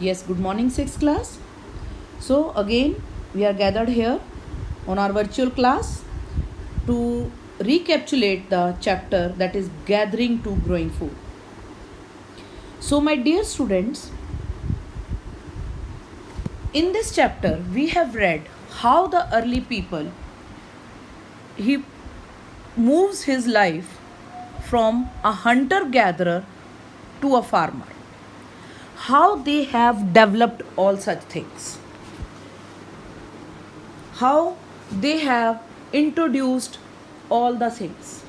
Yes, good morning, 6th class. So, again, we are gathered here on our virtual class to recapitulate the chapter that is Gathering to Growing Food. So, my dear students, in this chapter, we have read how the early people he moves his life from a hunter gatherer to a farmer. How they have developed all such things. How they have introduced all the things.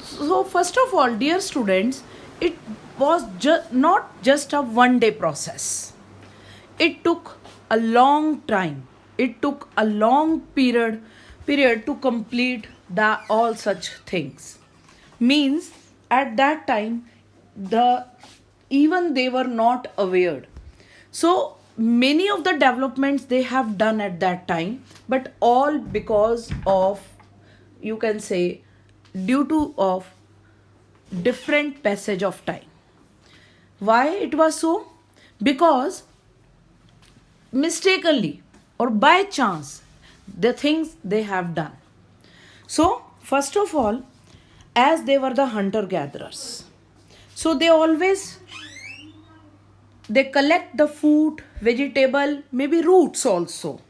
So, first of all, dear students, it was not just a one day process. It took a long time. It took a long period to complete the all such things. Means at that time the even they were not aware. So many of the developments they have done at that time, but all because of, you can say, due to of different passage of time. Why it was so? Because mistakenly or by chance the things they have done. So first of all, as they were the hunter gatherers, so they collect the food, vegetable, maybe roots also.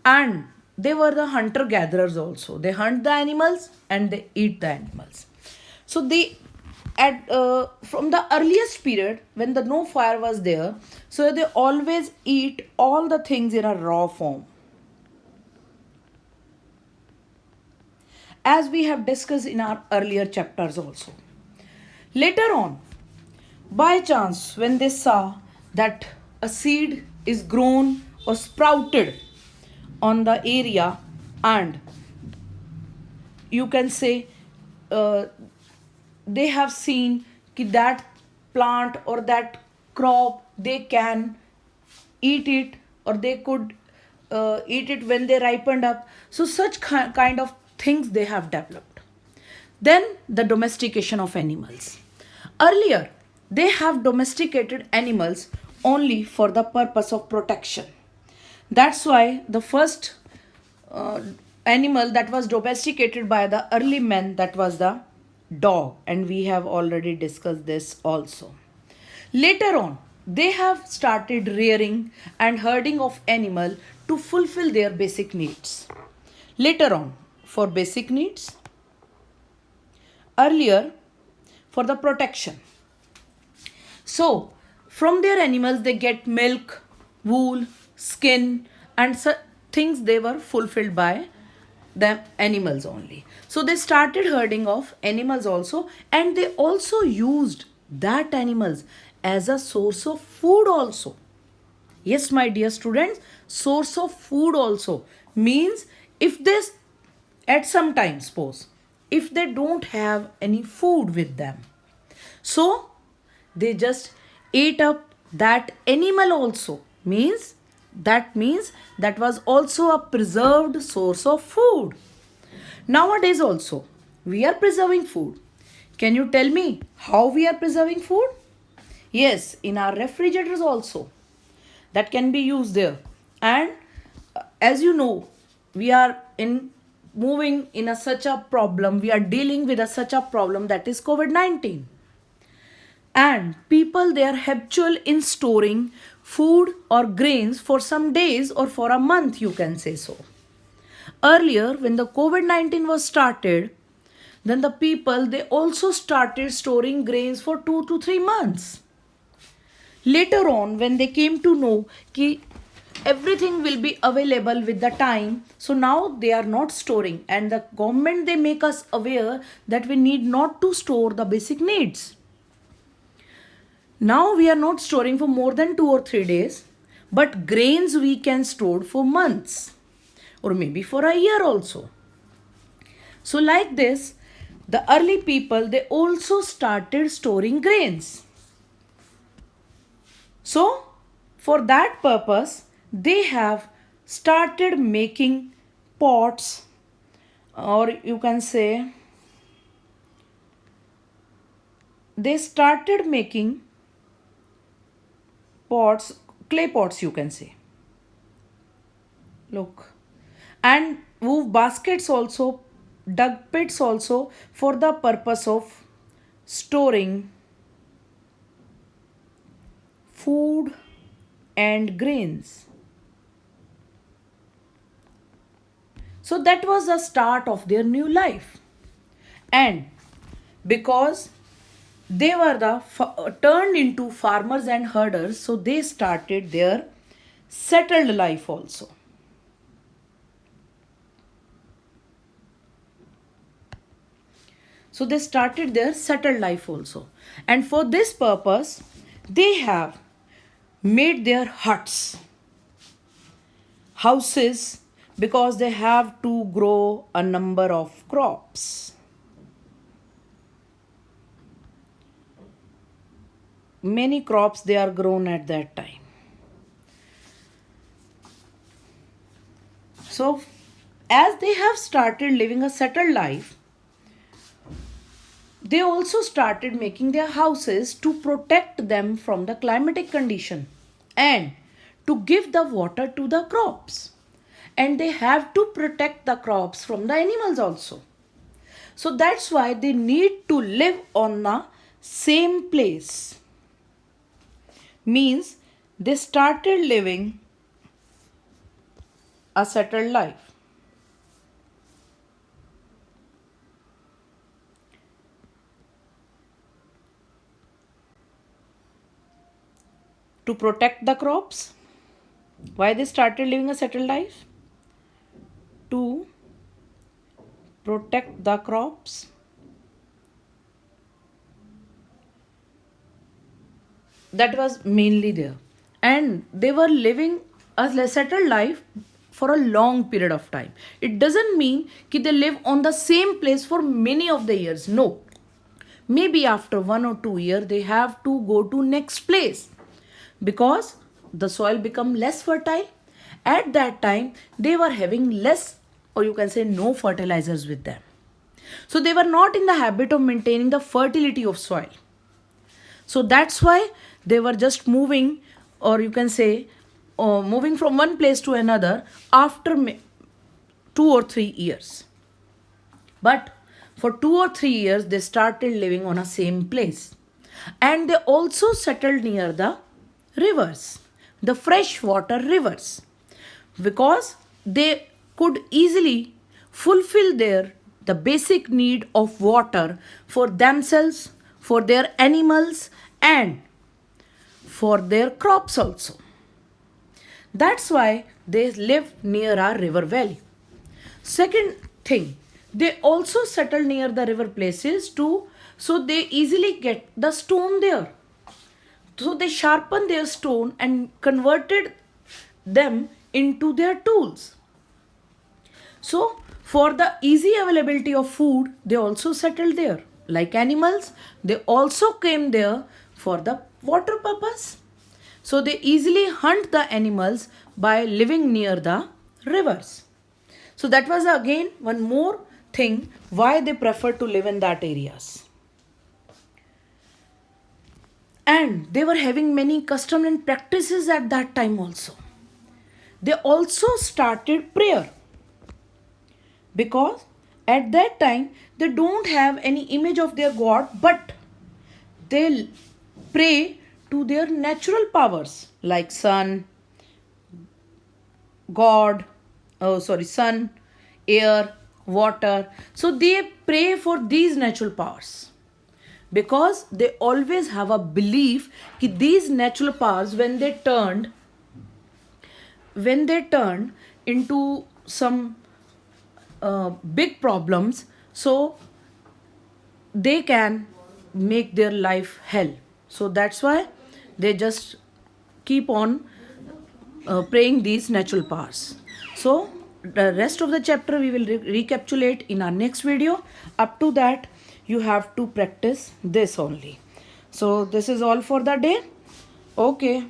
And they were the hunter gatherers also. They hunt the animals and they eat the animals. So they at from the earliest period when the no fire was there, so they always eat all the things in a raw form. As we have discussed in our earlier chapters also. Later on, by chance, when they saw that a seed is grown or sprouted on the area, and you can say uh, they have seen that plant or that crop they can eat it, or they could eat it when they ripened up. So such kind of things they have developed. Then the domestication of animals. Earlier, they have domesticated animals only for the purpose of protection. That's why the first uh, animal that was domesticated by the early men, that was the dog, and we have already discussed this also. Later on, they have started rearing and herding of animal to fulfill their basic needs. Later on, for basic needs, earlier for the protection. So, from their animals, they get milk, wool, skin, and things they were fulfilled by the animals only. So, they started herding of animals also, and they also used that animals as a source of food also. Yes, my dear students, source of food also means if this at some time, suppose if they don't have any food with them, so they just ate up that animal also. Means that was also a preserved source of food. Nowadays also we are preserving food. Can you tell me how we are preserving food? Yes, in our refrigerators also that can be used there. And as you know, we are in moving in a such a problem, we are dealing with a such a problem, that is COVID-19. And people, they are habitual in storing food or grains for some days or for a month, you can say so. Earlier when the COVID-19 was started, then the people, they also started storing grains for 2 to 3 months. Later on, when they came to know ki everything will be available with the time, so now they are not storing, and the government, they make us aware that we need not to store the basic needs. Now we are not storing for more than 2 or 3 days, but grains we can store for months or maybe for a year also. So like this, the early people, they also started storing grains. So for that purpose, they have started making pots, or you can say they started making pots, clay pots you can say. Look. And wove baskets also, dug pits also for the purpose of storing food and grains. So that was the start of their new life. And because they were turned into farmers and herders, so they started their settled life also. So they started their settled life also. And for this purpose, they have made their huts, houses, because they have to grow a number of crops. Many crops they are grown at that time. So as they have started living a settled life, they also started making their houses to protect them from the climatic condition and to give the water to the crops. And they have to protect the crops from the animals also. So that's why they need to live on the same place. Means they started living a settled life. To protect the crops. Why they started living a settled life? To protect the crops. That was mainly there. And they were living a settled life for a long period of time. It doesn't mean that they live on the same place for many of the years. No. Maybe after 1 or 2 years they have to go to next place because the soil become less fertile. At that time they were having less, or you can say no, fertilizers with them. So they were not in the habit of maintaining the fertility of soil. So that's why they were just moving, or you can say moving from one place to another after 2 or 3 years. But for 2 or 3 years they started living on a same place. And they also settled near the rivers, the freshwater rivers, because they could easily fulfill the basic need of water for themselves, for their animals, and for their crops also. That's why they live near our river valley. Second thing, they also settle near the river places too, so they easily get the stone there. So they sharpened their stone and converted them into their tools. So for the easy availability of food, they also settled there. Like animals, they also came there for the water purpose. So they easily hunt the animals by living near the rivers. So that was again one more thing why they prefer to live in that areas. And they were having many custom and practices at that time also. They also started prayer because at that time they don't have any image of their god, but they pray to their natural powers like sun, god, sun, air, water. So they pray for these natural powers because they always have a belief that these natural powers, when they turned into some big problems, so they can make their life hell. So that's why they just keep on praying these natural powers. So the rest of the chapter we will recapitulate in our next video. Up to that you have to practice this only. So this is all for the day. Okay.